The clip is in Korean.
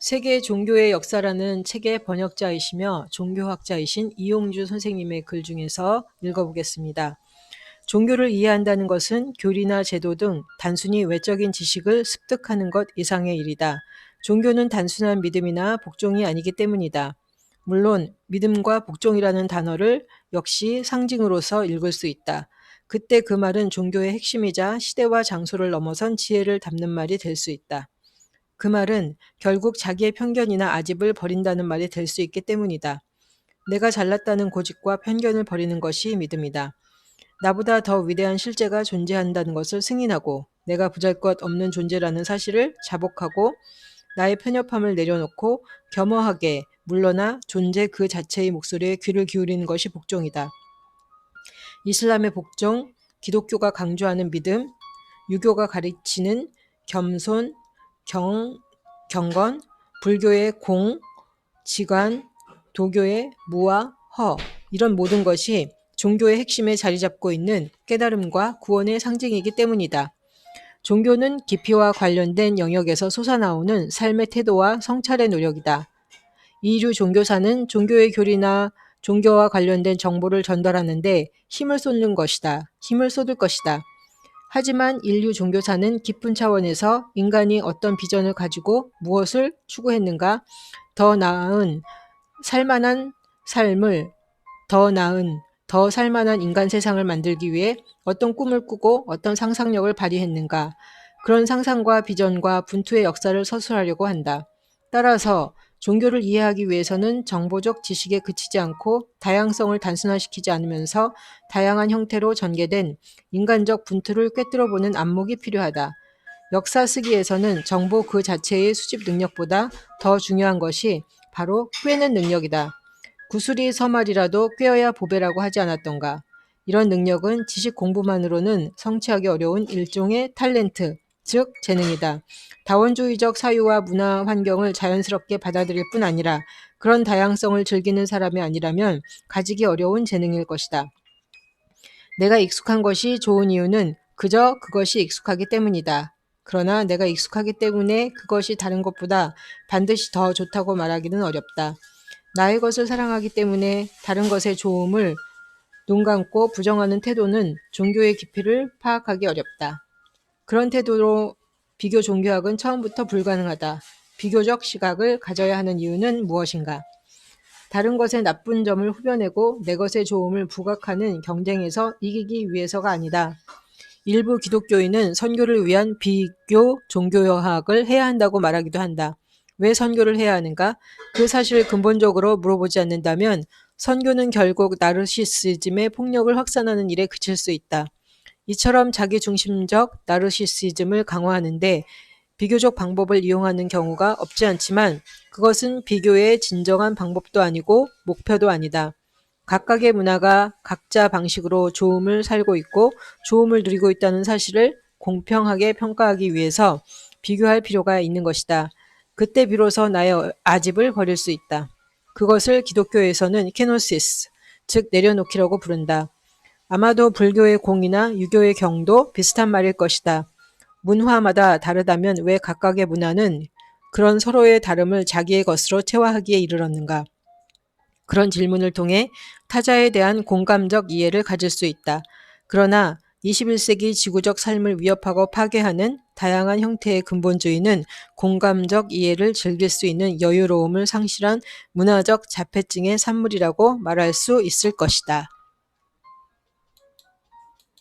세계 종교의 역사라는 책의 번역자이시며 종교학자이신 이용주 선생님의 글 중에서 읽어보겠습니다. 종교를 이해한다는 것은 교리나 제도 등 단순히 외적인 지식을 습득하는 것 이상의 일이다. 종교는 단순한 믿음이나 복종이 아니기 때문이다. 물론 믿음과 복종이라는 단어를 역시 상징으로서 읽을 수 있다. 그때 그 말은 종교의 핵심이자 시대와 장소를 넘어선 지혜를 담는 말이 될 수 있다. 그 말은 결국 자기의 편견이나 아집을 버린다는 말이 될 수 있기 때문이다. 내가 잘났다는 고집과 편견을 버리는 것이 믿음이다. 나보다 더 위대한 실제가 존재한다는 것을 승인하고 내가 보잘것없는 존재라는 사실을 자복하고 나의 편협함을 내려놓고 겸허하게 물러나 존재 그 자체의 목소리에 귀를 기울이는 것이 복종이다. 이슬람의 복종, 기독교가 강조하는 믿음, 유교가 가르치는 겸손, 경건, 불교의 공, 지관, 도교의 무와 허, 이런 모든 것이 종교의 핵심에 자리 잡고 있는 깨달음과 구원의 상징이기 때문이다. 종교는 깊이와 관련된 영역에서 솟아나오는 삶의 태도와 성찰의 노력이다. 이류 종교사는 종교의 교리나 종교와 관련된 정보를 전달하는데 힘을 쏟는 것이다. 힘을 쏟을 것이다. 하지만 인류 종교사는 깊은 차원에서 인간이 어떤 비전을 가지고 무엇을 추구했는가, 더 나은 살만한 삶을, 더 살만한 인간 세상을 만들기 위해 어떤 꿈을 꾸고 어떤 상상력을 발휘했는가, 그런 상상과 비전과 분투의 역사를 서술하려고 한다. 따라서 종교를 이해하기 위해서는 정보적 지식에 그치지 않고 다양성을 단순화시키지 않으면서 다양한 형태로 전개된 인간적 분투를 꿰뚫어보는 안목이 필요하다. 역사 쓰기에서는 정보 그 자체의 수집 능력보다 더 중요한 것이 바로 꿰는 능력이다. 구슬이 서말이라도 꿰어야 보배라고 하지 않았던가. 이런 능력은 지식 공부만으로는 성취하기 어려운 일종의 탤런트, 즉 재능이다. 다원주의적 사유와 문화 환경을 자연스럽게 받아들일 뿐 아니라 그런 다양성을 즐기는 사람이 아니라면 가지기 어려운 재능일 것이다. 내가 익숙한 것이 좋은 이유는 그저 그것이 익숙하기 때문이다. 그러나 내가 익숙하기 때문에 그것이 다른 것보다 반드시 더 좋다고 말하기는 어렵다. 나의 것을 사랑하기 때문에 다른 것의 좋음을 눈 감고 부정하는 태도는 종교의 깊이를 파악하기 어렵다. 그런 태도로 비교 종교학은 처음부터 불가능하다. 비교적 시각을 가져야 하는 이유는 무엇인가? 다른 것의 나쁜 점을 후벼내고 내 것의 좋음을 부각하는 경쟁에서 이기기 위해서가 아니다. 일부 기독교인은 선교를 위한 비교 종교학을 해야 한다고 말하기도 한다. 왜 선교를 해야 하는가? 그 사실을 근본적으로 물어보지 않는다면 선교는 결국 나르시시즘의 폭력을 확산하는 일에 그칠 수 있다. 이처럼 자기중심적 나르시시즘을 강화하는데 비교적 방법을 이용하는 경우가 없지 않지만 그것은 비교의 진정한 방법도 아니고 목표도 아니다. 각각의 문화가 각자 방식으로 좋음을 살고 있고 좋음을 누리고 있다는 사실을 공평하게 평가하기 위해서 비교할 필요가 있는 것이다. 그때 비로소 나의 아집을 버릴 수 있다. 그것을 기독교에서는 케노시스, 즉 내려놓기라고 부른다. 아마도 불교의 공이나 유교의 경도 비슷한 말일 것이다. 문화마다 다르다면 왜 각각의 문화는 그런 서로의 다름을 자기의 것으로 체화하기에 이르렀는가? 그런 질문을 통해 타자에 대한 공감적 이해를 가질 수 있다. 그러나 21세기 지구적 삶을 위협하고 파괴하는 다양한 형태의 근본주의는 공감적 이해를 즐길 수 있는 여유로움을 상실한 문화적 자폐증의 산물이라고 말할 수 있을 것이다.